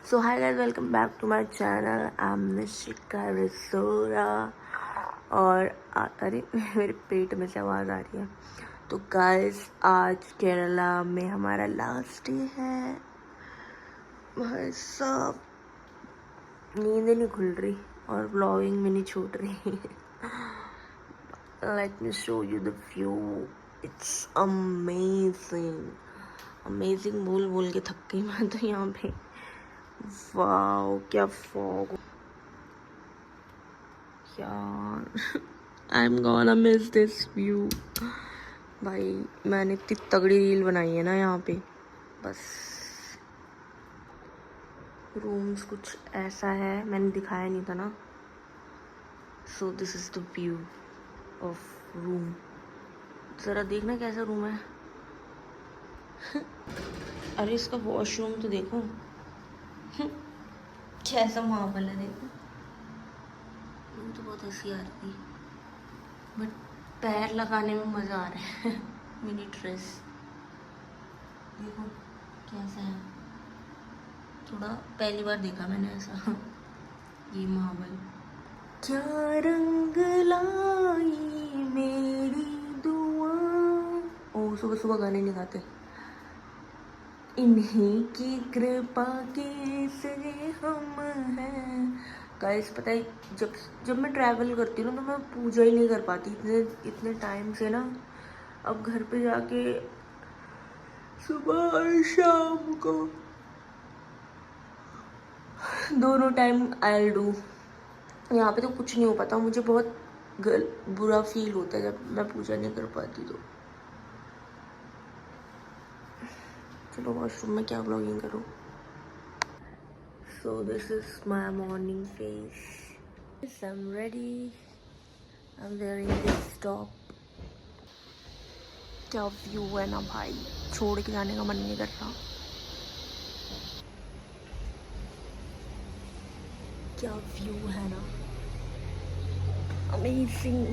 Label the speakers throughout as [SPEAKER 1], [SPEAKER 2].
[SPEAKER 1] So hi guys, welcome back to my channel. I am Nishika Risora. और अरे मेरे पेट में से आवाज़ आ रही है। तो गाइस, आज केरला में हमारा लास्ट डे है। भाई साहब, नींद नहीं खुल रही और व्लॉगिंग में नहीं छूट रही। Let me show you the view. It's amazing. Amazing बोल बोल के थक गई मैं तो यहाँ पे। वाओ, क्या फॉग यार। I am gonna miss this view. भाई, मैंने इतनी तगड़ी रील बनाई है ना यहाँ पे। बस रूम्स कुछ ऐसा है, मैंने दिखाया नहीं था ना। So this is the view of room. ज़रा देखना कैसा रूम है। अरे इसका वॉशरूम तो देखो। कैसा माहौल है देखो। रूम तो बहुत हंसी आ रही थी, बट पैर लगाने में मज़ा आ रहा है। मिनी ड्रेस देखो कैसा है। थोड़ा पहली बार देखा मैंने ऐसा। ये माहौल। क्या रंग लाई मेरी दुआ। ओ, सुबह सुबह गाने नहीं गाते। इन्हीं की कृपा के सगे हम हैं। गाइस, पता है, जब मैं ट्रैवल करती हूँ ना तो मैं पूजा ही नहीं कर पाती इतने टाइम से ना। अब घर पे जाके सुबह और शाम को दोनों टाइम आई डू। यहाँ पे तो कुछ नहीं हो पाता। मुझे बहुत बुरा फील होता है जब मैं पूजा नहीं कर पाती। तो चलो वॉशरूम में क्या ब्लॉगिंग करूँ। So this is my morning face. I am ready. I am wearing this top. क्या व्यू है ना भाई, छोड़ के जाने का मन नहीं कर रहा। क्या व्यू है ना, अमेजिंग।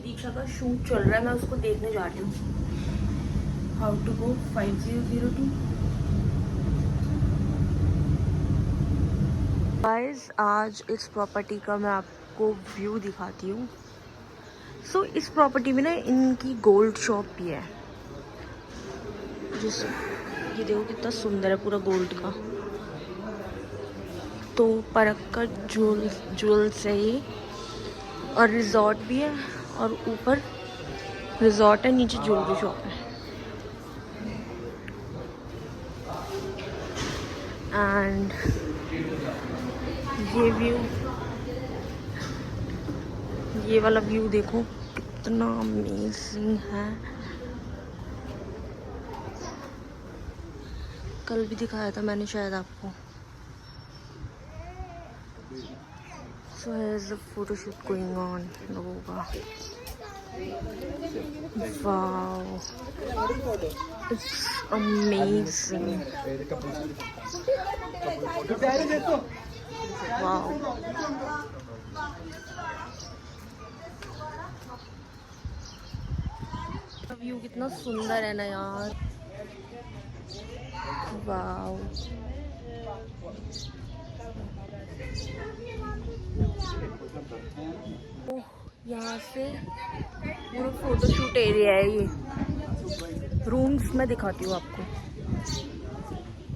[SPEAKER 1] दीक्षा का शूट चल रहा है, मैं उसको देखने जा रही हूँ। How to go 5002। गाइस, आज इस प्रॉपर्टी का मैं आपको व्यू दिखाती हूँ। सो इस प्रॉपर्टी में ना इनकी गोल्ड शॉप भी है। जिस ये देखो कितना सुंदर है, पूरा गोल्ड का। तो परक का ज्वेल्स है ये। और रिजॉर्ट भी है, और ऊपर रिजॉर्ट है, नीचे ज्वेलरी शॉप है। एंड ये व्यू, ये वाला व्यू देखो कितना अमेजिंग है। कल भी दिखाया था मैंने शायद आपको। So here is the photoshoot going on लोगों का। Wow, it's amazing. Wow, view कितना सुंदर है ना यार। वाओ, ओह, यहाँ से पूरा फोटोशूट एरिया है ये। रूम्स मैं दिखाती हूँ आपको।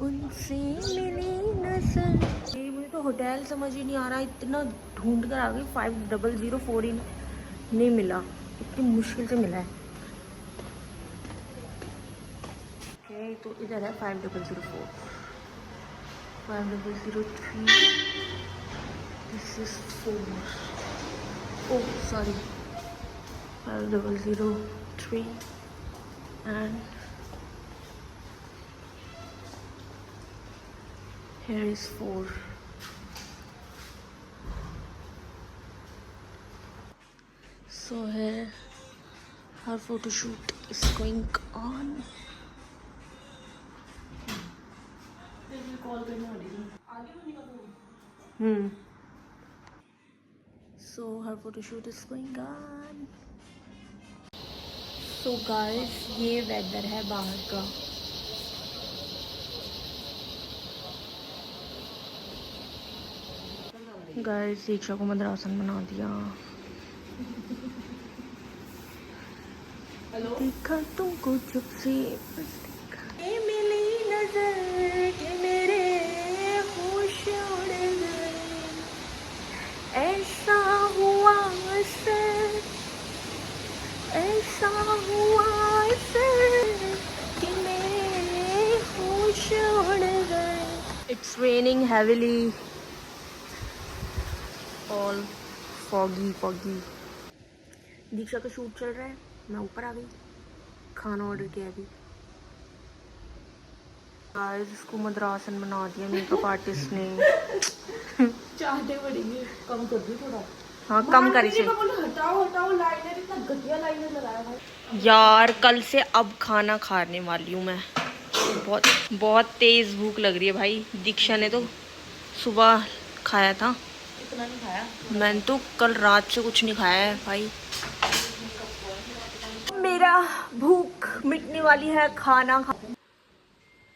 [SPEAKER 1] उनसे मिली नजर। ये मुझे तो होटल समझ ही नहीं आ रहा, इतना ढूंढ कर आ गई। 5004 ही नहीं मिला, इतनी मुश्किल से मिला है। ओके, तो इधर है 5004, 5003। This is 4। Oh sorry, 5003 and here is 4. So here our photo shoot is going on. So her photo shoot is going on. So guys, ये वेदर है बाहर का। गाइस दीक्षा को मद्रासन बना दिया। देखा तुमको जब से मिली नजर के मेरे होश उड़ गए, ऐसा हुआ असर, ऐसा हुआ असर कि मेरे होश उड़ गए। It's raining heavily, all foggy foggy. Diksha का शूट चल रहा है, मैं ऊपर आ गई, खाना ऑर्डर किया अभी। गाइस इसको मद्रासन बना दिया मेकअप आर्टिस्ट ने।
[SPEAKER 2] चाहते पड़ेंगे, कम कर दो थोड़ा।
[SPEAKER 1] हाँ कम कर इसे।
[SPEAKER 2] हटाओ हटाओ, लाइनर इतना घटिया लाइनर लगाया भाई।
[SPEAKER 1] यार कल से अब खाना खाने वाली हूँ मैं। बहुत बहुत तेज भूख लग रही है भाई। दीक्षा ने तो सुबह खाया था,
[SPEAKER 2] इतना नहीं खाया
[SPEAKER 1] मैंने तो कल रात से कुछ नहीं खाया है भाई। मेरा भूख मिटने वाली है, खाना खा।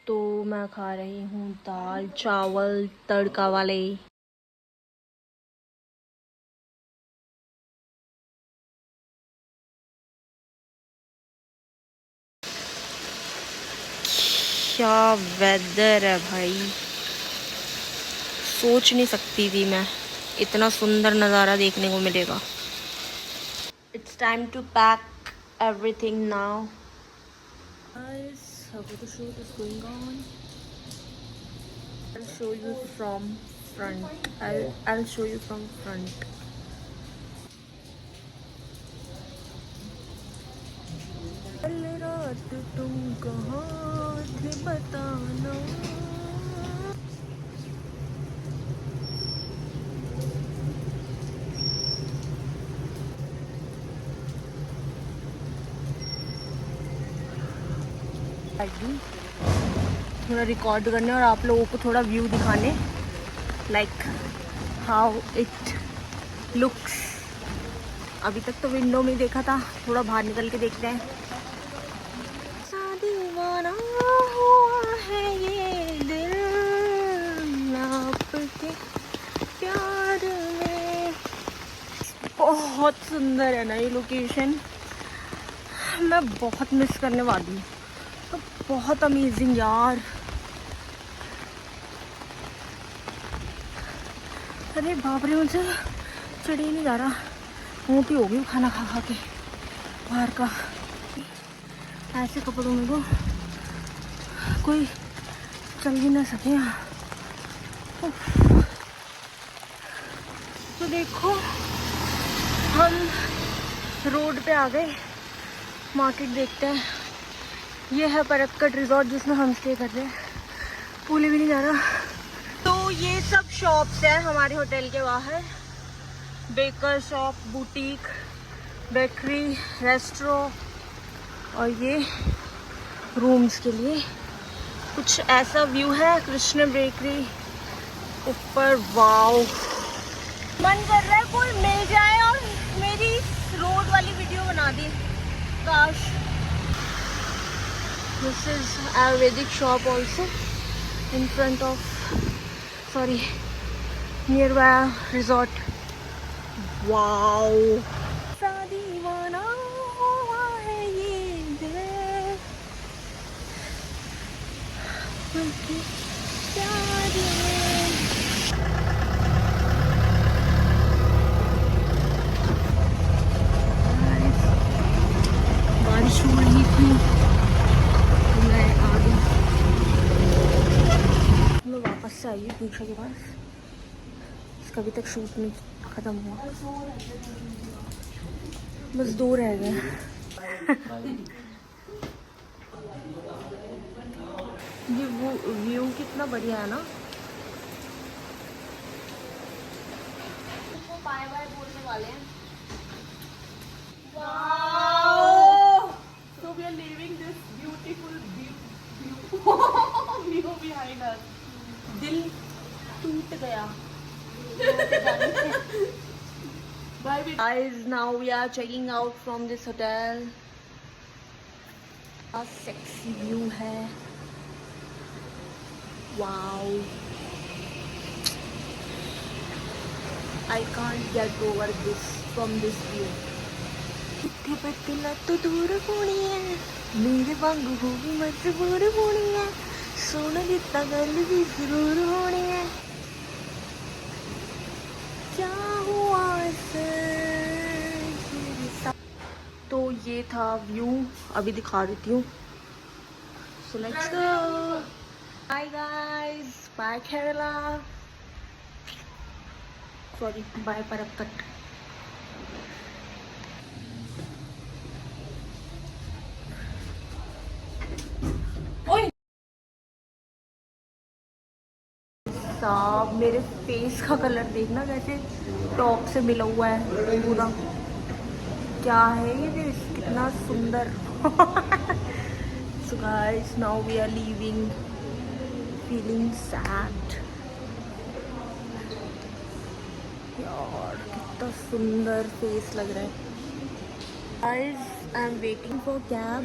[SPEAKER 1] तो मैं खा रही हूँ दाल चावल तड़का वाले। क्या वेदर है भाई, सोच नहीं सकती थी मैं इतना सुंदर नज़ारा देखने को मिलेगा। It's time to pack everything now. Guys, how the shoot is going on. I'll show you from front. I'll show you from front. कल रात तुम कहाँ थे बताना। थोड़ा रिकॉर्ड करने और आप लोगों को थोड़ा व्यू दिखाने, लाइक हाउ इट लुक्स। अभी तक तो विंडो में देखा था, थोड़ा बाहर निकल के देखते हैं। दीवाना हुआ है ये दिल आपके प्यार में। बहुत सुंदर है ना ये लोकेशन, मैं बहुत मिस करने वाली हूँ। तो बहुत अमेजिंग यार। अरे बाप रे, मुझे चढ़ ही नहीं जा रहा, मोटी हो गई खाना खा खा के बाहर का। ऐसे कपड़ों में तो कोई चल भी ना सके यहाँ। तो देखो हम रोड पे आ गए, मार्केट देखते हैं। ये है परक्कट रिजॉर्ट जिसमें हम स्टे कर रहे हैं। भूले भी नहीं जा रहा। तो ये सब शॉप्स है हमारे होटल के बाहर, baker shop, boutique, bakery, restaurant, और ये रूम्स के लिए। कुछ ऐसा व्यू है कृष्ण बेकरी ऊपर। वाओ, मन कर रहा है कोई मिल जाए और मेरी रोड वाली वीडियो बना दी, काश। This is Ayurvedic shop also in front of, sorry, near by resort. Wow, दीवाना हुआ है ये दिल उनके प्यार में। बारिश हो रही थी तो मैं आ गई। मैं वापस से आई हूँ दीक्षा के पास। इसका अभी तक शूट नहीं खत्म हुआ, बस 2 रह गए। ये वो व्यू कितना बढ़िया है ना। इसको बाय बाय बोलने वाले हैं।
[SPEAKER 2] So we are leaving this beautiful view behind us.
[SPEAKER 1] दिल टूट गया।
[SPEAKER 2] Bye.
[SPEAKER 1] Guys, now we are checking out from this hotel. A sexy view है। Wow. I can't get over this from this view. किथे बदला तो दूर होनी है, मेरे वांगू हो भी मजबूर होनी है, सुन दिता गल भी जरूर होनी है, क्या हुआ तो ये था व्यू, अभी दिखा देती हूँ. So let's go. Bye guys, bye Kerala. Sorry, bye Parappat. साहब मेरे फेस का कलर देखना कैसे टॉप से मिला हुआ है पूरा. क्या है ये फेस, कितना सुंदर. So guys, now we are leaving, feeling sad. यार कितना सुंदर फेस लग रहा है. Guys, I am waiting for cab.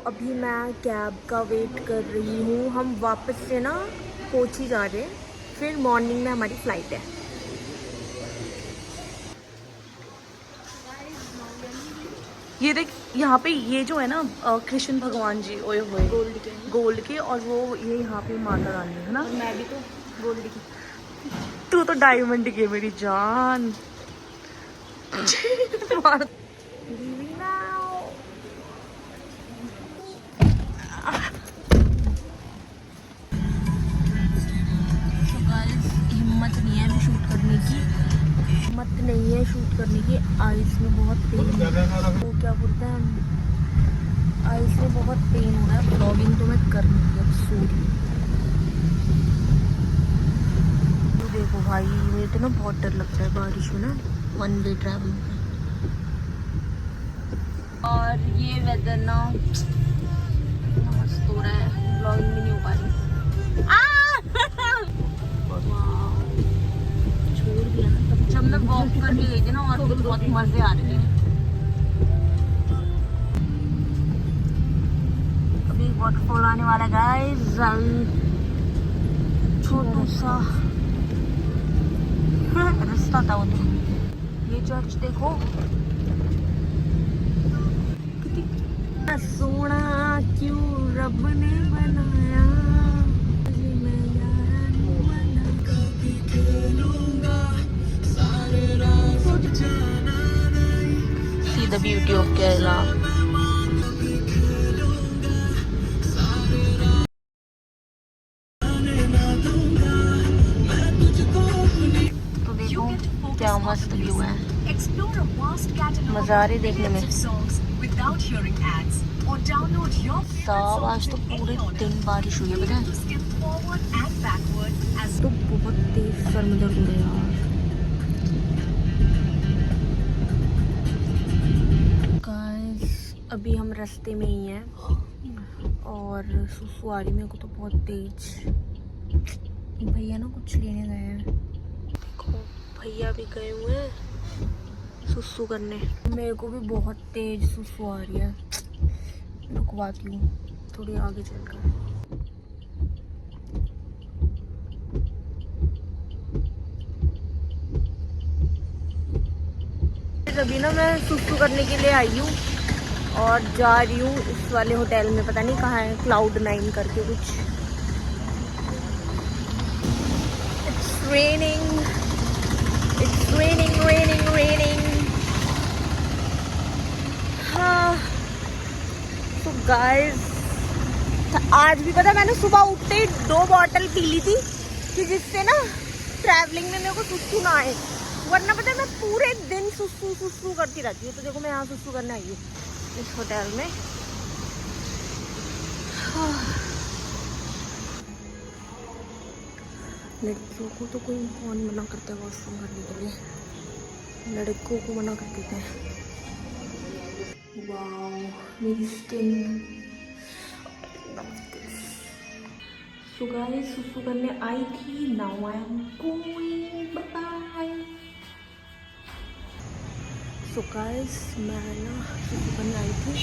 [SPEAKER 1] अभी मैं कैब का वेट कर रही हूँ. हम वापस से ना कोची जा रहे हैं, फिर मॉर्निंग में हमारी फ्लाइट है.
[SPEAKER 2] ये देख, यहाँ पे ये जो है ना कृष्ण भगवान जी ओए हुए गोल्ड के, और वो ये यहाँ पे माता रानी है ना.
[SPEAKER 1] मैं भी तो गोल्ड की.
[SPEAKER 2] तू तो डायमंड की है मेरी जान.
[SPEAKER 1] हिम्मत नहीं है शूट करने की, हिम्मत नहीं है शूट करने की. आइस में बहुत पेन, वो क्या बोलते हैं, आइस में बहुत पेन हो रहा है. ब्लॉगिंग तो मैं कर नहीं अब सॉरी. तो देखो भाई, मुझे तो ना बहुत डर लगता है बारिश में ना, वन वे ट्रैवलिंग में. और ये वेदर ना मस्त हो रहा है, ब्लॉगिंग भी नहीं हो पा रही. छोड़ दिया ना तब जब मैं वॉक करके गई थी ना, और भी बहुत मजे आ रहे थे. अभी वाटरफॉल आने वाला है गाइस, छोटू सा रास्ता था वो. तो ये चर्च देखो कितना सोना, क्यों रब ने बनाया. See the beauty of Kerala. तो देखो क्या मस्त व्यू है, मजा आ रही देखने में. साहब आज तो पूरे दिन बारिश हुई है, पता है. तो बहुत तेज सर में दर्द हो रहा है यार. गाइस अभी हम रास्ते में ही हैं और सुसु आ रही मेरे को तो बहुत तेज. भैया ना कुछ लेने गए हैं, देखो भैया भी गए हुए हैं सुसु करने. मेरे को भी बहुत तेज सुसु आ रही है, रुकवाती हूँ थोड़ी आगे चलकर. अभी ना मैं सुसु करने के लिए आई हूँ और जा रही हूँ इस वाले होटल में, पता नहीं कहाँ है, Cloud9 करके कुछ. It's raining, it's raining, raining, raining. हाँ तो गाइस, आज भी पता मैंने सुबह उठते ही 2 बॉटल पी ली थी कि जिससे ना ट्रैवलिंग में मेरे को सुसु ना आए, वरना पता है मैं पूरे दिन सुसु सुसु करती रहती हूँ. तो देखो मैं यहाँ सुसु करने आई हूँ इस होटल में. लड़कियों को तो कोई कौन मना करता है वॉशरूम करने के लिए, लड़कों को मना कर देते हैं. वाओ मेरी स्किन. सो गाइस सुसु करने आई थी, now I am going, bye. So guys मैं ना सुसु करने आई थी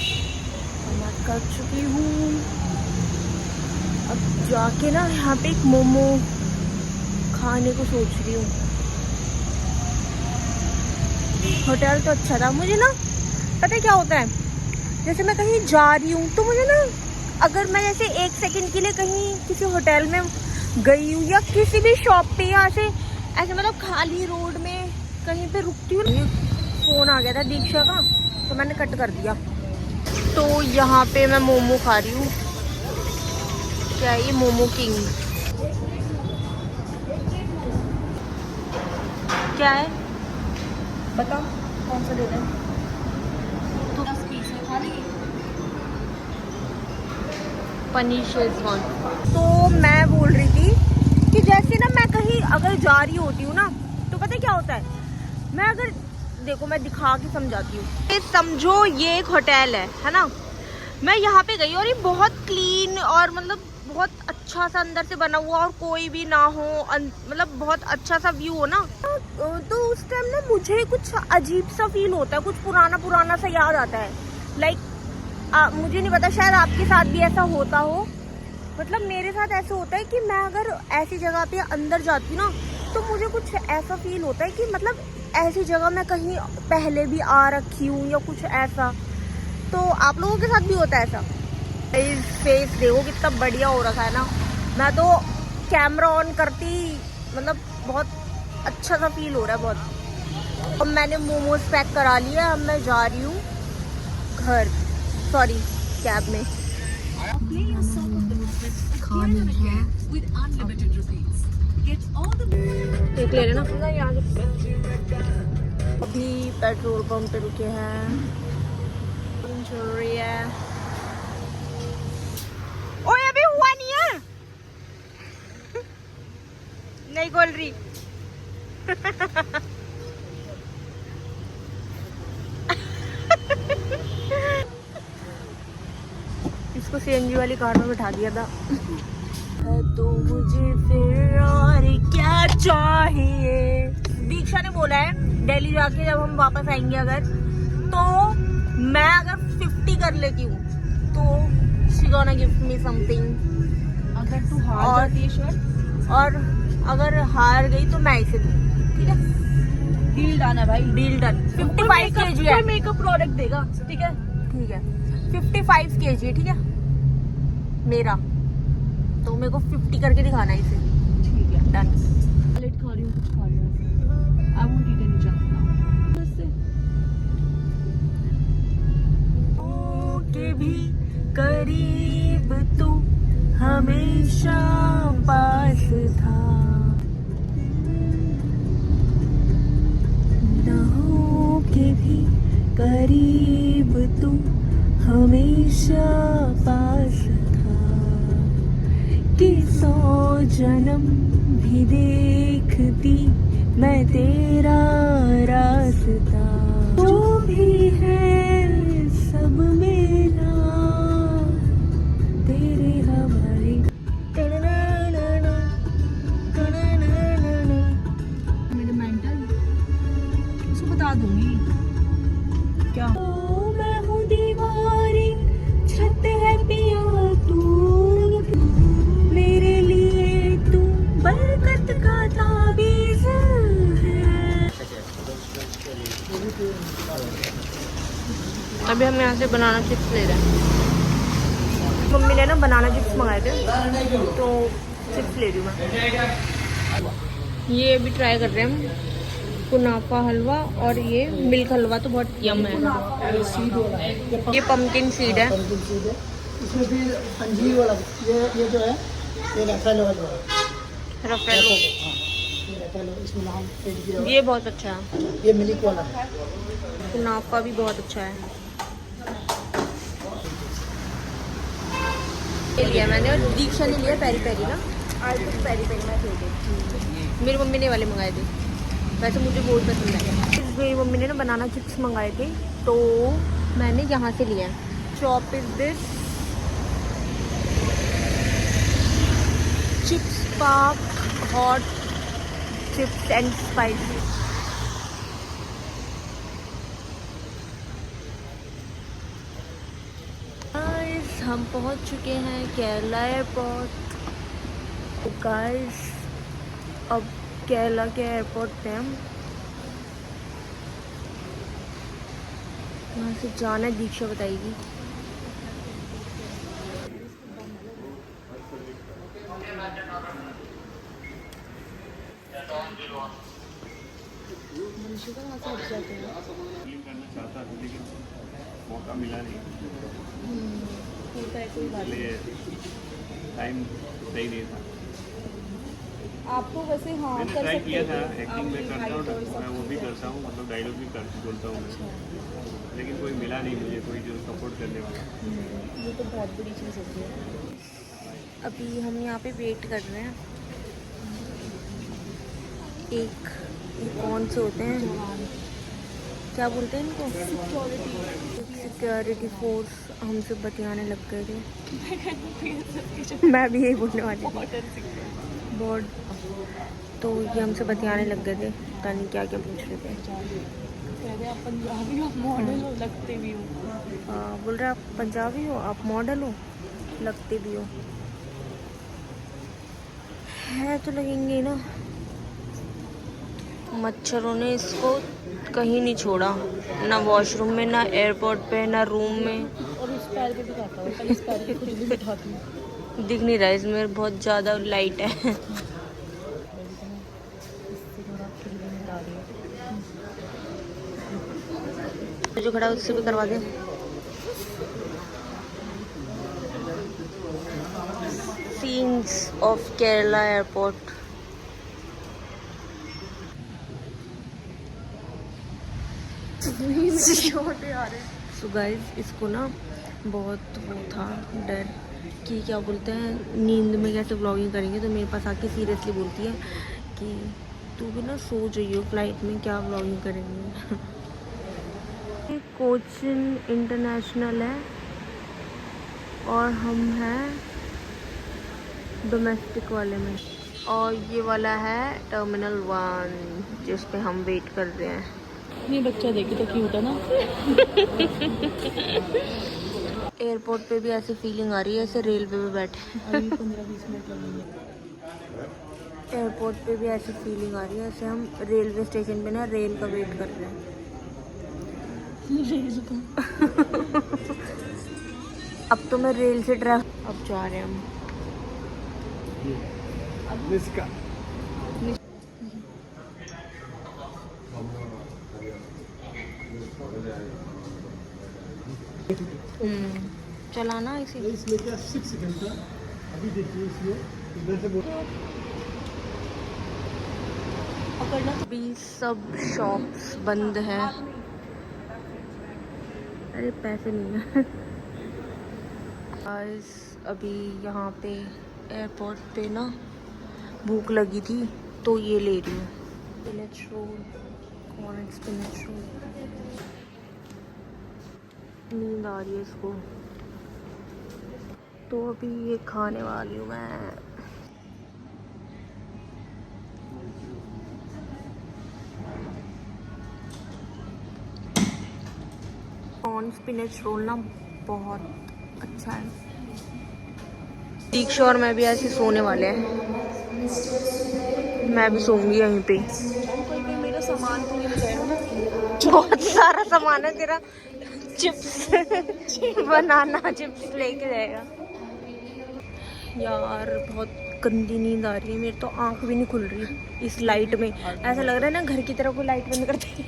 [SPEAKER 1] और मैं कर चुकी हूँ. अब जाके ना यहाँ पे एक मोमो खाने को सोच रही हूँ. होटल तो अच्छा था। मुझे ना पता है क्या होता है, जैसे मैं कहीं जा रही हूँ तो मुझे ना, अगर मैं जैसे 1 सेकंड के लिए कहीं किसी होटल में गई हूँ या किसी भी शॉप पे या ऐसे मतलब खाली रोड में कहीं पे रुकती हूँ, फ़ोन आ गया था दीक्षा का तो मैंने कट कर दिया। तो यहाँ पे मैं मोमो खा रही हूँ। क्या है ये? मोमो किंग। क्या है
[SPEAKER 2] बता कौन सा लेना है?
[SPEAKER 1] तो
[SPEAKER 2] 10 पीस है, खा लेगी?
[SPEAKER 1] पनीर शेजवान। तो मैं बोल रही थी कि जैसे ना मैं कहीं अगर जा रही होती हूँ ना, तो पता है क्या होता है, मैं अगर देखो मैं दिखा के समझाती हूँ। ये समझो ये एक होटल है ना, मैं यहाँ पे गई और ये बहुत क्लीन और मतलब बहुत अच्छा सा अंदर से बना हुआ और कोई भी ना हो, मतलब बहुत अच्छा सा व्यू हो ना, तो उस टाइम ना मुझे कुछ अजीब सा फील होता है, कुछ पुराना पुराना सा याद आता है। लाइक मुझे नहीं पता, शायद आपके साथ भी ऐसा होता हो। मतलब मेरे साथ ऐसा होता है कि मैं अगर ऐसी जगह पे अंदर जाती हूँ ना, तो मुझे कुछ ऐसा फील होता है कि मतलब ऐसी जगह मैं कहीं पहले भी आ रखी हूँ या कुछ ऐसा। तो आप लोगों के साथ भी होता है ऐसा? इस फेस देखो कितना बढ़िया हो रखा है ना। मैं तो कैमरा ऑन करती मतलब बहुत अच्छा सा फील हो रहा है बहुत। अब मैंने मोमोज पैक करा लिया, अब मैं जा रही हूँ घर, सॉरी कैब में। देख ले रहे ना, अभी पेट्रोल पंप पे रुके हैं, चल रही है। ओए अभी हुआ नहीं है। नहीं खोल रही। इसको सीएनजी वाली कार में बिठा दिया था। तो मुझे फिर और क्या चाहिए? दीक्षा ने बोला है दिल्ली जाके जब हम वापस आएंगे अगर, तो मैं अगर 50 कर लेती हूँ तो she gonna give me something.
[SPEAKER 2] अगर तू हार जाती है शर्ट,
[SPEAKER 1] और अगर हार गई तो मैं इसे दूँ, ठीक है?
[SPEAKER 2] डील डन है भाई,
[SPEAKER 1] डील डन। 55 kg है,
[SPEAKER 2] मेकअप प्रोडक्ट देगा, ठीक है?
[SPEAKER 1] ठीक है 55 kg है, ठीक है मेरा, तो मेरे को 50 करके दिखाना है इसे,
[SPEAKER 2] ठीक है
[SPEAKER 1] डन।
[SPEAKER 2] लेट खा रही हूँ, कुछ खा रही हूँ, I won't eat any junk now.
[SPEAKER 1] के भी करीब तू हमेशा पास था, ना हो के भी करीब तू हमेशा पास था, कि 100 जन्म भी देखती मैं तेरा रास्ता, जो भी है सब मेरा तेरे हवाले।
[SPEAKER 2] मेरे मेंटल उसको बता दूंगी क्या।
[SPEAKER 1] मैं हूँ दीवारी, छत है पिया तू, मेरे लिए तू बरकत का ताबीज़ है। अभी हम यहाँ से बनाना चिप्स ले रहे हैं। मम्मी ने ना बनाना चिप्स मंगाए थे तो चिप्स ले रही हूँ मैं। ये अभी ट्राई कर रहे हैं हम कुनाफा हलवा, और ये मिल्क हलवा तो बहुत यम है। ये पम्पकिन सीड है,
[SPEAKER 3] इसमें फिर अंजीर वाला ये जो है ये रफेलो वाला है।
[SPEAKER 1] रफेलो।
[SPEAKER 3] हाँ, ये रफेलो, इसमें नाम पेट गिरा हुआ है।
[SPEAKER 1] ये बहुत अच्छा है।
[SPEAKER 3] ये मिल्क वाला है।
[SPEAKER 1] कुनाफा भी बहुत अच्छा है। ये लिया मैंने, और दीक्षा ने लिया पेरी पेरी ना, आज कुछ पेरी पेरी मैं फेवरेट। मेरी मम्मी ने वाले मंगाए थे, वैसे मुझे बहुत पसंद है। मेरी मम्मी ने ना बनाना चिप्स मंगाए थे तो मैंने यहाँ से लिया है। Shop is this chips park hot chips and spicy. हम पहुंच चुके हैं केरला एयरपोर्ट। गाइस अब केरला के एयरपोर्ट पे हम यहाँ से जाना है, दीक्षा बताएगी।
[SPEAKER 4] फिल्म करना चाहता था लेकिन मौका मिला नहीं,
[SPEAKER 2] होता है, कोई बात नहीं।
[SPEAKER 4] इसलिए टाइम सही नहीं था।
[SPEAKER 2] आपको वैसे हाँ
[SPEAKER 4] मैंने
[SPEAKER 2] कर
[SPEAKER 4] ट्राई
[SPEAKER 2] सकते
[SPEAKER 4] किया
[SPEAKER 2] थे।
[SPEAKER 4] था, एक्टिंग में
[SPEAKER 2] आपकी
[SPEAKER 4] करता हूँ,
[SPEAKER 2] height और सब
[SPEAKER 4] मैं वो भी
[SPEAKER 2] चीज़ें।
[SPEAKER 4] करता हूँ, मतलब डायलॉग भी बोलता हूँ मैं, लेकिन कोई मिला नहीं मुझे, कोई जो सपोर्ट करने वाला।
[SPEAKER 2] ये तो बहुत बड़ी चीज़ होती है।
[SPEAKER 1] अभी हम यहाँ पे वेट कर रहे हैं। एक कौन से होते हैं, क्या बोलते हैं इनको, सिक्योरिटी फोर्स हमसे बतियाने लग गए थे। मैं भी यही बोलने वाली थी, बोर्ड। तो ये हमसे बतियाने लग गए थे, पता नहीं क्या क्या पूछ रहे थे।
[SPEAKER 2] कहते आप पंजाबी हो, मॉडल हो, लगते भी हो।
[SPEAKER 1] बोल रहे आप पंजाबी हो, आप मॉडल हो, लगते भी हो। है तो लगेंगे ही ना। मच्छरों ने इसको कहीं नहीं छोड़ा, ना वॉशरूम में, ना एयरपोर्ट पे, ना रूम में।
[SPEAKER 2] और इस पैर पे भी खाता हूँ, इस पैर पे खुद भी बिठाती हूँ।
[SPEAKER 1] दिख नहीं रहा इसमें, बहुत ज़्यादा लाइट है। जो खड़ा है उससे भी करवा दे। Scenes of Kerala airport. So guys, इसको ना बहुत वो था डर कि क्या बोलते हैं, नींद में कैसे व्लॉगिंग करेंगे। तो मेरे पास आके सीरियसली बोलती है कि तू भी ना सो रही हो फ्लाइट में, क्या व्लॉगिंग करेंगे। कोचिन इंटरनेशनल है और हम हैं डोमेस्टिक वाले में, और ये वाला है टर्मिनल 1 जिस पे हम वेट कर रहे हैं।
[SPEAKER 2] ये बच्चा देखे तो क्यूट है ना।
[SPEAKER 1] एयरपोर्ट पे भी ऐसी फीलिंग आ रही है जैसे रेलवे में बैठे।
[SPEAKER 2] अभी 15-20 मिनट लगेंगे।
[SPEAKER 1] एयरपोर्ट पे भी ऐसी फीलिंग आ रही है जैसे हम रेलवे स्टेशन पे ना रेल का वेट कर रहे हैं। अब तो मैं रेल से ट्रैवल, अब जा रहे हैं हम। चलाना इसी।
[SPEAKER 3] इसमें क्या 6 सेकंड का, अभी देखिए इसमें इधर से
[SPEAKER 1] अभी सब शॉप्स बंद है। अरे पैसे नहीं है। गाइस अभी यहाँ पे एयरपोर्ट पे ना भूख लगी थी तो ये ले रही हूँ, spinach roll, corn spinach roll. नींद आ रही है इसको, तो अभी ये खाने वाली हूँ मैं। कॉर्न स्पिनच रोल ना बहुत अच्छा है। दीक्षा और मैं भी ऐसे सोने वाले हैं, मैं भी सोऊंगी यहीं पे।
[SPEAKER 2] मेरा सामान तो नहीं जाएगा ना।
[SPEAKER 1] बहुत सारा सामान है तेरा, चिप्स बनाना चिप्स लेके जाएगा। यार बहुत गंदी नींद आ रही है, मेरी तो आंख भी नहीं खुल रही इस लाइट में। ऐसा लग रहा है ना घर की तरह कोई लाइट बंद करते हैं।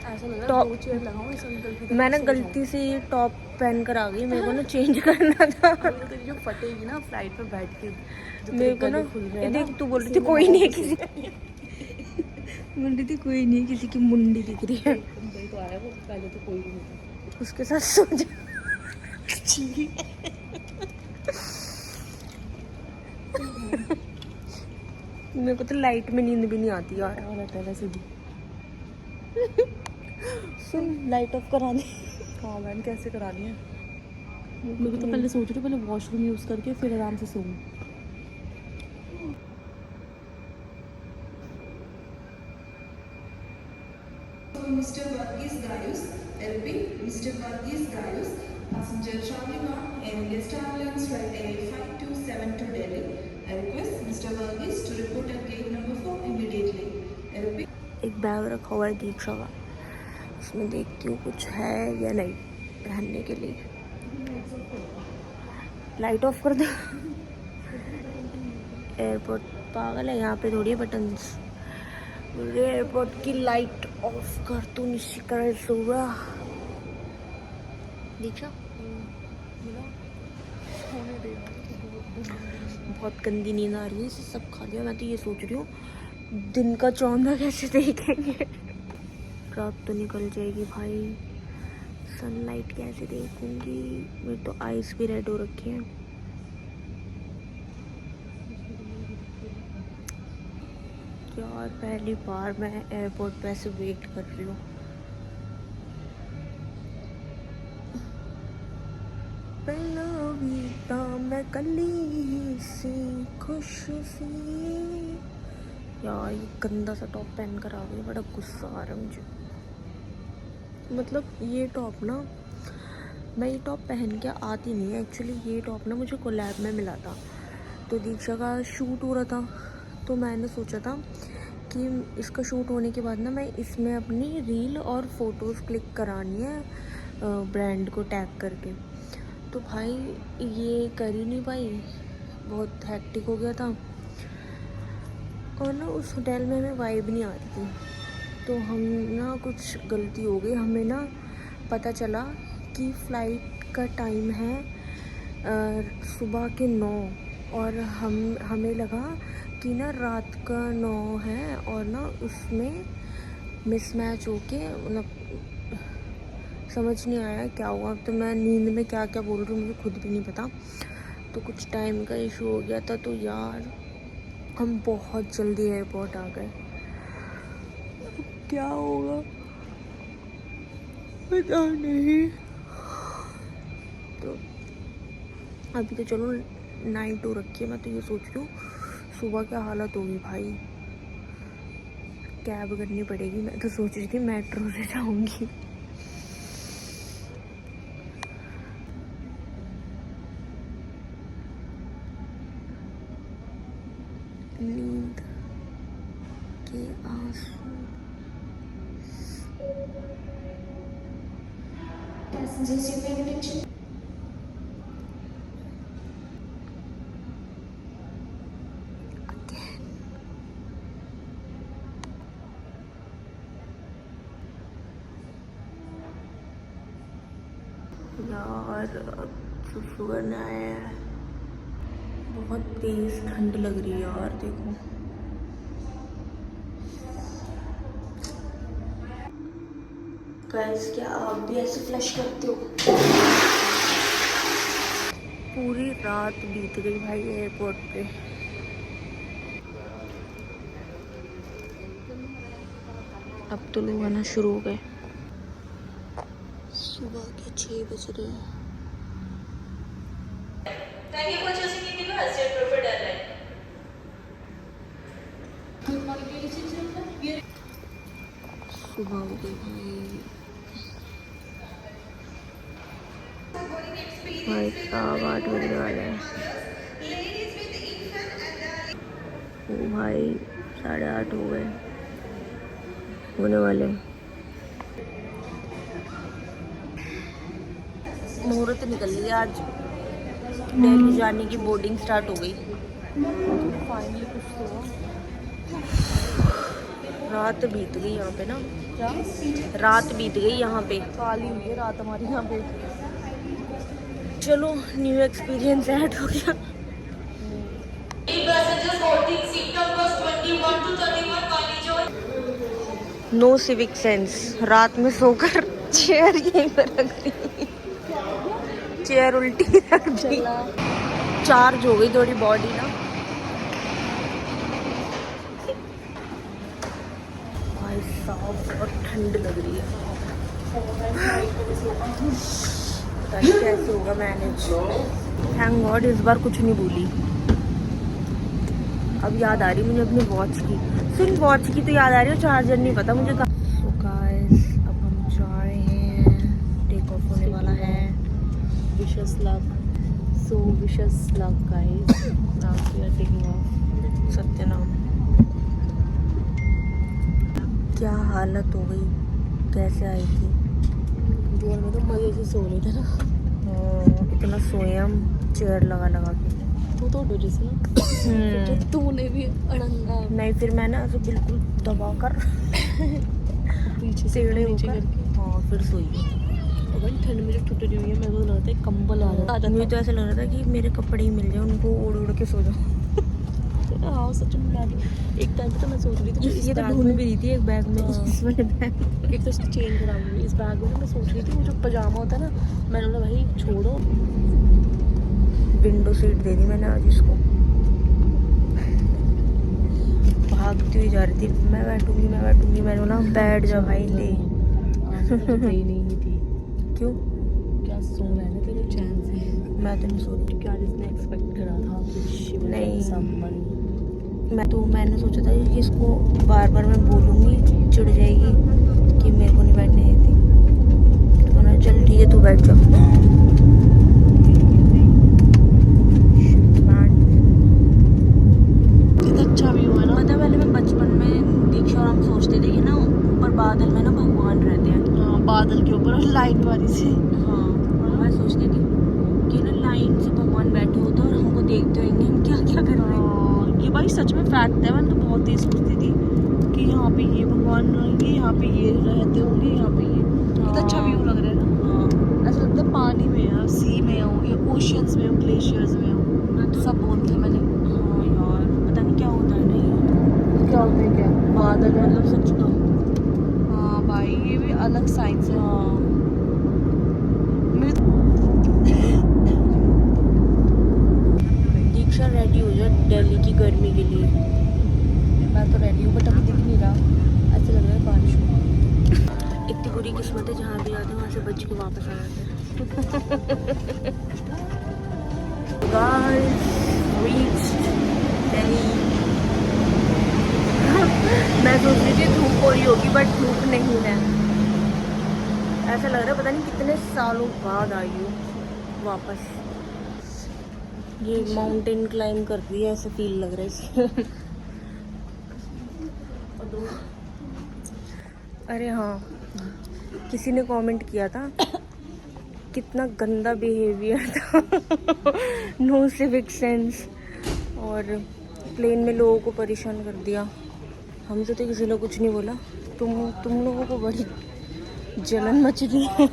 [SPEAKER 2] ऐसा लग रहा
[SPEAKER 1] टॉप-
[SPEAKER 2] है 2 चेयर लगाऊं इस अंकल की तरफ
[SPEAKER 1] मैं ना
[SPEAKER 2] सो
[SPEAKER 1] गलती से ये टॉप पहन कर आ गई, मेरे को ना चेंज करना था।
[SPEAKER 2] जाऊं। तो तेरी जो फटेगी ना फ्लाइट पे बैठ के, जो
[SPEAKER 1] मेरे
[SPEAKER 2] तेरे
[SPEAKER 1] को ना
[SPEAKER 2] गले खुल रहे हैं ना,
[SPEAKER 1] देख, तू बोल रही
[SPEAKER 2] इसी
[SPEAKER 1] थी
[SPEAKER 2] में
[SPEAKER 1] कोई नहीं है
[SPEAKER 2] वापस
[SPEAKER 1] किसी, बोल रही थी कोई नहीं है किसी की मुंडी दिख रही है,
[SPEAKER 2] अंकल तो आया वो, पहले तो कोई भी नहीं था।
[SPEAKER 1] उसके साथ सो जा। मेरे को तो लाइट में नींद भी नहीं आती यार।
[SPEAKER 2] और रहता है वैसे भी।
[SPEAKER 1] सुन, लाइट ऑफ करा दे।
[SPEAKER 2] हाँ मैंने कैसे करानी है। मैं भी तो पहले सोच रही हूँ पहले वॉशरूम यूज़ करके फिर आराम से सोऊं।
[SPEAKER 5] Mr. Varghese Gayus, LP, Mr. Varghese Gayus, passenger traveling on Air India Star Alliance flight AA5272 Delhi. I request Mr. Varghese to report at gate number 4 immediately. LP.
[SPEAKER 1] एक बैग रखा हुआ है दीक्षा का, उसमें देखती हूँ कुछ है या नहीं पहनने के लिए। लाइट ऑफ कर दो। एयरपोर्ट पागल है, यहाँ पे थोड़ी है बटन्स। एयरपोर्ट की लाइट ऑफ कर तू निश्चित सुबह। दीक्षा बहुत गंदी नींद आ रही है, इसे सब खा लिया। मैं तो ये सोच रही हूँ दिन का चौंधा कैसे देखेंगे। रात तो निकल जाएगी भाई, सनलाइट कैसे देखूंगी। मेरे तो आईज भी रेड हो रखी हैं। यार पहली बार मैं एयरपोर्ट पे ऐसे वेट कर रही हूँ। मैं कली सी खुश सी। यार ये गंदा सा टॉप पहन कर आ गई, बड़ा गुस्सा आ रहा है मुझे। मतलब ये टॉप ना, मैं ये टॉप पहन के आती नहीं है एक्चुअली। ये टॉप ना मुझे कोलैब में मिला था, तो दीक्षा का शूट हो रहा था, तो मैंने सोचा था कि इसका शूट होने के बाद ना मैं इसमें अपनी रील और फोटोज़ क्लिक करानी है ब्रांड को टैग करके। तो भाई ये कर ही नहीं पाई, बहुत हैक्टिक हो गया था। और ना उस होटल में हमें वाइब नहीं आ रही थी, तो हम ना कुछ गलती हो गई। हमें ना पता चला कि फ़्लाइट का टाइम है सुबह के 9, और हमें लगा कि ना रात का 9 है, और ना उसमें मिसमैच होके मतलब समझ नहीं आया क्या हुआ। तो मैं नींद में क्या क्या बोल रही हूँ मुझे खुद भी नहीं पता। तो कुछ टाइम का इशू हो गया था, तो यार हम बहुत जल्दी एयरपोर्ट आ गए। क्या होगा पता नहीं। तो अभी तो चलो नाइट हो रखी है, मैं तो ये सोच रही हूँ सुबह क्या हालत होगी भाई। कैब करनी पड़ेगी। मैं तो सोच रही थी मेट्रो से जाऊंगी। नींद के आंसू।
[SPEAKER 5] Passengers, you pay attention.
[SPEAKER 1] यार सुसु करने आया है, बहुत तेज ठंड लग रही है यार। देखो गाइस, क्या आप भी ऐसे फ्लश करते हो? पूरी रात बीत गई भाई एयरपोर्ट पे। अब तो लोग आना शुरू हो गए। सुबह के 6 बज रहे हैं। सुबह हो गई भाई साहब, 8 बजने वाले हैं। ओ भाई 8:30 हो गए, होने वाले। मुहूर्त निकल गई आज, दिल्ली जाने की बोर्डिंग स्टार्ट हो गई। फाइनली कुछ तो रात बीत गई यहाँ पे ना। क्या रात बीत गई यहाँ पे,
[SPEAKER 2] काली हुई है रात हमारी यहाँ पे।
[SPEAKER 1] चलो न्यू एक्सपीरियंस ऐड हो गया। नो सिविक सेंस, रात में सोकर चेयर यहीं पर रख दी, चेयर उल्टी रख दी। चार्ज हो गई थोड़ी बॉडी ना। भाई साहब बहुत ठंड लग रही है, पता नहीं कैसे होगा मैनेज। थैंक गॉड इस बार कुछ नहीं भूली। अब याद आ रही मुझे अपनी वॉच की, सिर्फ वॉच की तो याद आ रही है, चार्जर नहीं पता मुझे। सो गाइस अब हम जा रहे हैं, टेक ऑफ होने वाला है।
[SPEAKER 2] Wishes luck, so wishes luck guys. Now we are taking off.
[SPEAKER 1] सत्यनाम। हालत हो गई कैसे आई थी।
[SPEAKER 2] गोल में तो मजे से सो रहे थे ना।
[SPEAKER 1] इतना सोए हम चेयर लगा लगा के।
[SPEAKER 2] तू तो डरी सी ना, तूने भी अड़ंगा
[SPEAKER 1] नहीं फिर मैं ना ऐसे बिल्कुल दबा कर
[SPEAKER 2] पीछे से
[SPEAKER 1] टेढ़े
[SPEAKER 2] नीचे
[SPEAKER 1] होकर
[SPEAKER 2] करके।
[SPEAKER 1] हाँ फिर सोई।
[SPEAKER 2] और ठंड में जब छुट्टी हुई है मेरे को तो लगता है कंबल आ जाता
[SPEAKER 1] मुझे तो ऐसा लग रहा था कि मेरे कपड़े ही मिल जाए उनको उड़ उड़ के सो जाओ।
[SPEAKER 2] हाँ सच में मैं भी एक टाइम पे तो मैं सोच रही थी
[SPEAKER 1] ये तो ढूंढ भी रही थी एक बैग में। इस वाले बैग
[SPEAKER 2] एक तो इसकी चेन खराब हुई इस बैग में। मैं सोच रही थी वो जो पजामा होता है ना, मैंने बोला भाई छोड़ो।
[SPEAKER 1] विंडो सीट दे दी मैंने आज इसको। भागती हुई जा रही थी, मैं बैठूंगी मैंने बोला बैठ जा भाई ले।
[SPEAKER 2] गई नहीं थी।
[SPEAKER 1] क्यों?
[SPEAKER 2] क्या सो रहा है तेरे चैन से?
[SPEAKER 1] मैं तो नहीं सो रही।
[SPEAKER 2] क्या जिसने एक्सपेक्ट करा था
[SPEAKER 1] नहीं।
[SPEAKER 2] समवन।
[SPEAKER 1] मैंने सोचा था कि इसको बार बार मैं बोलूँगी चिढ़ जाएगी कि मेरे को नहीं बैठने देती, तो ना चल ठीक है तू बैठ जा।
[SPEAKER 2] कितना अच्छा व्यू है ना।
[SPEAKER 1] पता है पहले मैं बचपन में दीक्षा और हम सोचते थे कि ना ऊपर बादल में ना भगवान रहते हैं।
[SPEAKER 2] हाँ, बादल के ऊपर लाइट वाली से।
[SPEAKER 1] हाँ मैं सोचती थी कि ना लाइन से भगवान बैठे होते और हमको देखते होंगे हम क्या क्या कर रहे हैं।
[SPEAKER 2] ये भाई सच में फैक्ट है। मैंने तो बहुत ही सोचती थी कि यहाँ पे ये भगवान रहेंगे, यहाँ पे ये रहते होंगे, यहाँ पे ये। कितना अच्छा व्यू लग रहा है ना। ऐसा लगता है पानी में है, सी में हूँ या ओशियंस में हूँ, ग्लेशियर्स में हूँ। सब बोलते हैं मैंने।
[SPEAKER 1] हाँ यार पता नहीं क्या होता है ना ये।
[SPEAKER 2] क्या होते हैं क्या बादल है।
[SPEAKER 1] मतलब सच का।
[SPEAKER 2] हाँ भाई ये भी अलग साइंस है।
[SPEAKER 1] हाँ दीक्षा रेडी हो जा दिल्ली की गर्मी के लिए।
[SPEAKER 2] मैं तो रेडी हूँ बट अभी दिख नहीं रहा। ऐसे लग रहा है बारिश में।
[SPEAKER 1] इतनी बुरी किस्मत है जहाँ भी जाते हैं वहाँ से बच के वापस आ जाते हैं। Guys, reached Delhi. मैं सोच रही थी धूप हो रही होगी बट धूप नहीं है। ऐसा लग रहा है पता नहीं कितने सालों बाद आई हूँ वापस। ये माउंटेन क्लाइंब कर रही है ऐसा फील लग रहा है इससे। अरे हाँ किसी ने कमेंट किया था कितना गंदा बिहेवियर था। नो सिविक सेंस और प्लेन में लोगों को परेशान कर दिया। हमसे तो किसी ने कुछ नहीं बोला। तुम लोगों को बड़ी जलन मच रही है।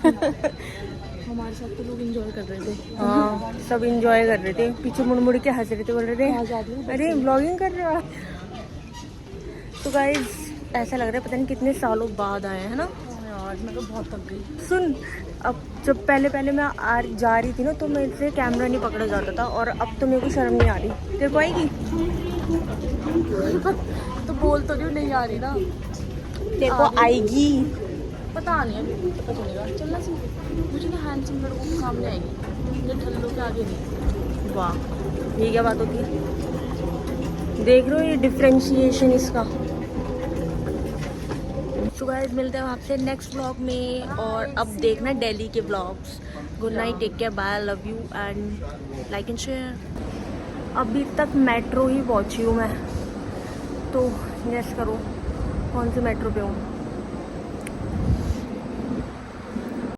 [SPEAKER 2] हमारे साथ तो लोग एंजॉय कर रहे थे।
[SPEAKER 1] हाँ सब एंजॉय कर रहे थे, पीछे मुड़ मुड़ के हंस रहे थे, बोल रहे
[SPEAKER 2] कहाँ जा रही
[SPEAKER 1] थे
[SPEAKER 2] हो?
[SPEAKER 1] अरे व्लॉगिंग कर रहे हो आप। तो गाइस ऐसा लग रहा है पता नहीं कितने सालों बाद आए हैं ना।
[SPEAKER 2] यार मैं तो बहुत थक गई।
[SPEAKER 1] सुन अब जब पहले मैं जा रही थी ना तो मेरे से कैमरा नहीं पकड़ा जाता था और अब तो मेरे को शर्म नहीं आ रही। तेरे को आएगी?
[SPEAKER 2] तो बोल तो नहीं आ रही ना।
[SPEAKER 1] तेरे को आएगी?
[SPEAKER 2] पता नहीं अभी पता चलेगा। चलना सी मुझे ना हैंडसम लड़कों के सामने आएगी, मुझे ठल्लों के आगे नहीं।
[SPEAKER 1] वाह ये क्या बात होती है। देख रहे हो ये डिफरेंशिएशन इसका। सो गाइस मिलते हैं आपसे नेक्स्ट व्लॉग में और अब देखना दिल्ली के vlogs. Good night, take care, bye, love you and like and share. अभी तक मेट्रो ही पहुंची हूँ मैं, तो गेस करो कौन सी मेट्रो पे हूँ।